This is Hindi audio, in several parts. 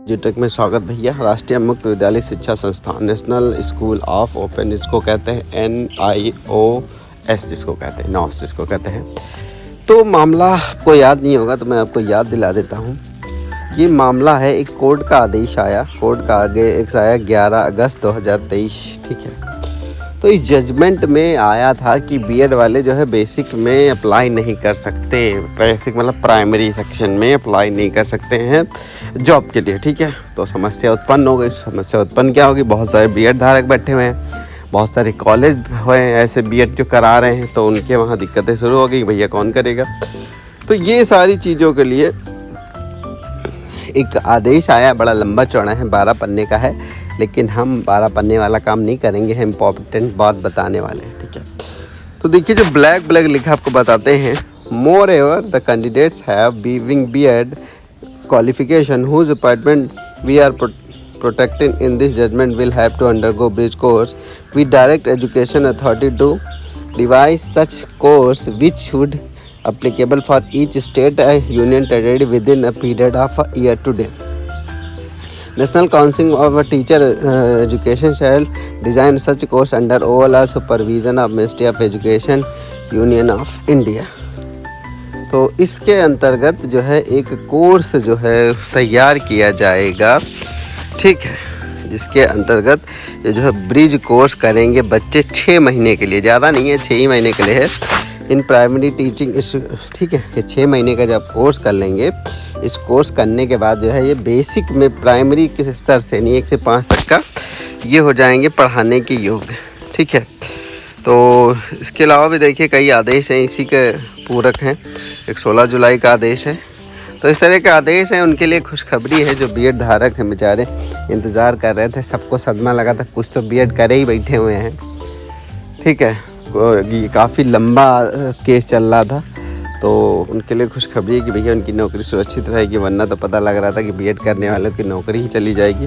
जीटेक में स्वागत भैया। राष्ट्रीय मुक्त विद्यालय शिक्षा संस्थान नेशनल स्कूल ऑफ ओपन, जिसको कहते हैं NIOS, जिसको कहते हैं नॉस, जिसको कहते हैं। तो मामला आपको याद नहीं होगा तो मैं आपको याद दिला देता हूँ। ये मामला है, एक कोर्ट का आदेश आया, कोर्ट का आदेश आया 11 अगस्त 2023, ठीक है। तो इस जजमेंट में आया था कि बीएड वाले जो है बेसिक में अप्लाई नहीं कर सकते, बेसिक मतलब प्राइमरी सेक्शन में अप्लाई नहीं कर सकते हैं जॉब के लिए, ठीक है। तो समस्या उत्पन्न हो गई। समस्या उत्पन्न क्या होगी, बहुत सारे बीएड धारक बैठे हुए हैं, बहुत सारे कॉलेज हुए हैं ऐसे बीएड जो करा रहे हैं, तो उनके वहाँ दिक्कतें शुरू हो गई, भैया कौन करेगा। तो ये सारी चीज़ों के लिए एक आदेश आया, बड़ा लंबा चौड़ा है, 12 पन्ने का है, लेकिन हम 12 पन्ने वाला काम नहीं करेंगे, हम इम्पॉर्टेंट बात बताने वाले हैं, ठीक है। तो देखिए जो ब्लैक लिखा आपको बताते हैं, moreover the candidates have being BEd qualification whose appointment we are protecting in this judgment will have to undergo bridge course. We direct education authority to devise such course which should applicable for each state and union territory within a period of a year today. National Council of Teacher Education shall design such course under overall supervision of Ministry of Education, Union of India. तो इसके अंतर्गत जो है एक कोर्स जो है तैयार किया जाएगा, ठीक है, जिसके अंतर्गत ये जो है ब्रिज कोर्स करेंगे बच्चे 6 महीने के लिए, ज़्यादा नहीं है, 6 ही महीने के लिए है, इन प्राइमरी टीचिंग, ठीक है। ये 6 महीने का जब कोर्स कर लेंगे, इस कोर्स करने के बाद जो है ये बेसिक में प्राइमरी के स्तर से नहीं 1 से 5 तक का ये हो जाएंगे पढ़ाने के योग्य, ठीक है। तो इसके अलावा भी देखिए कई आदेश हैं, इसी के पूरक हैं। एक 16 जुलाई का आदेश है। तो इस तरह के आदेश हैं, उनके लिए खुशखबरी है। जो बीएड धारक हैं बेचारे इंतज़ार कर रहे थे, सबको सदमा लगा था, कुछ तो बीएड करे ही बैठे हुए हैं, ठीक है। ये काफ़ी लंबा केस चल रहा था, तो उनके लिए खुशखबरी है कि भैया उनकी नौकरी सुरक्षित रहेगी, वरना तो पता लग रहा था कि बीएड करने वालों की नौकरी ही चली जाएगी।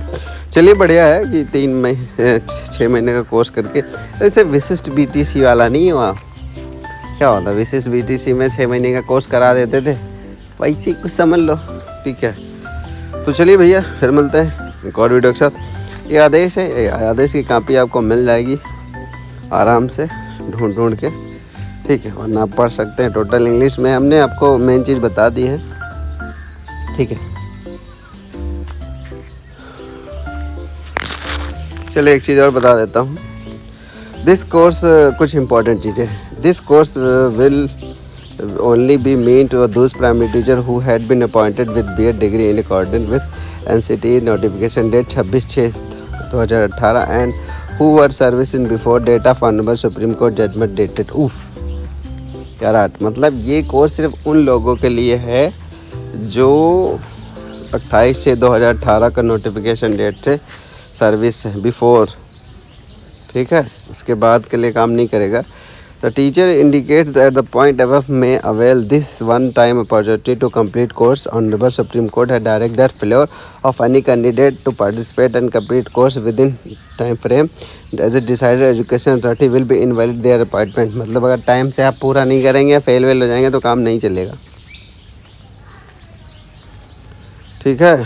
चलिए बढ़िया है कि 6 महीने का कोर्स करके, ऐसे विशिष्ट BTC वाला नहीं हुआ, क्या होता, विशिष्ट BTC में 6 महीने का कोर्स करा देते थे, वैसे ही कुछ समझ लो, ठीक है। तो चलिए भैया फिर मिलते हैं एक और वीडियो के साथ। ये आदेश है, ये आदेश की कॉपी आपको मिल जाएगी आराम से ढूंढ के, ठीक है, वरना आप पढ़ सकते हैं। टोटल इंग्लिश में हमने आपको मेन चीज़ बता दी है, ठीक है। चलिए एक चीज़ और बता देता हूँ। दिस कोर्स कुछ इंपॉर्टेंट चीज़ें हैं। This course will only be meant to those primary teacher who had been appointed with BEd degree in accordance with NCT notification date 26/6/2018 and who were servicing before date of honorable Supreme Court judgment dated मतलब ये कोर्स सिर्फ उन लोगों के लिए है जो 28/6/2018 का नोटिफिकेशन डेट से सर्विस है बिफोर, ठीक है, उसके बाद के लिए काम नहीं करेगा। The teacher indicates that the point above may avail this one-time opportunity to complete course. Honorable Supreme Court had directed that failure of any candidate to participate and complete course within time frame as it decided education authority will be invalid their appointment. मतलब अगर टाइम से आप पूरा नहीं करेंगे, फेल हो जाएंगे तो काम नहीं चलेगा, ठीक है।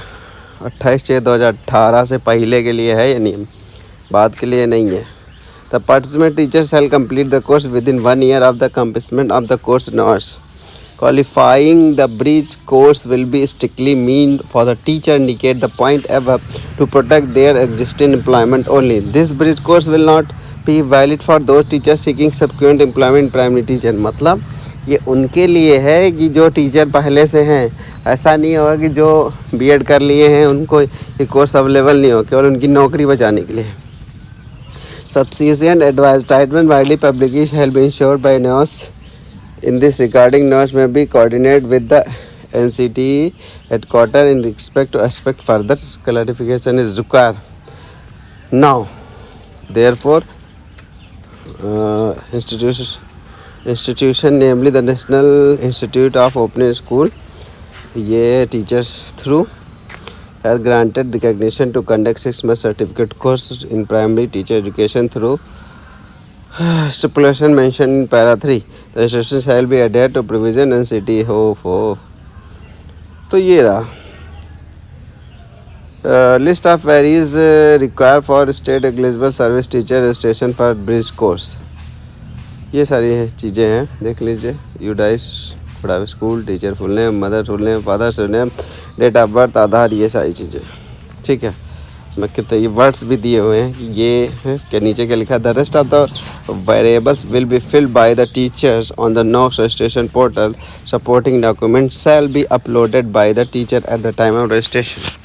28/6/2018 से पहले के लिए है ये नियम, बाद के लिए नहीं है। The participant teacher shall complete the course within 1 year of the commencement of the course notes. Qualifying the bridge course will be strictly meant for the teacher indicate the point above to protect their existing employment only. This bridge course will not be valid for those teachers seeking subsequent employment primary teacher. मतलब ये उनके लिए है कि जो टीचर पहले से हैं, ऐसा नहीं होगा कि जो बीएड कर लिए हैं उनको ये कोर्स अवेलेबल नहीं हो, केवल उनकी नौकरी बचाने के लिए। Subsequent advertisement widely publication shall be ensured by NIOS. In this regarding, NIOS may be coordinated with the NCT headquarters in respect to aspect further clarification is required. Now, therefore, institution namely the National Institute of Open School, ये teachers through are granted recognition to conduct 6-month certificate course in primary teacher education through stipulation mentioned in para 3. The institution shall be adhered to provision NCT हो। तो ये रहा list of varies require for state eligible service teacher registration for bridge course. ये सारी चीज़ें हैं, देख लीजिए। UDISE private school, teacher full name, mother full name, father full name, date of birth, Aadhaar, ये सारी चीज़ें। ठीक है, मैं कितने ये वर्ड्स भी दिए हुए हैं। ये है कि नीचे क्या लिखा है, the rest of the variables will be filled by the teachers on the NOCs registration portal. Supporting document shall be uploaded by the teacher at the time of registration.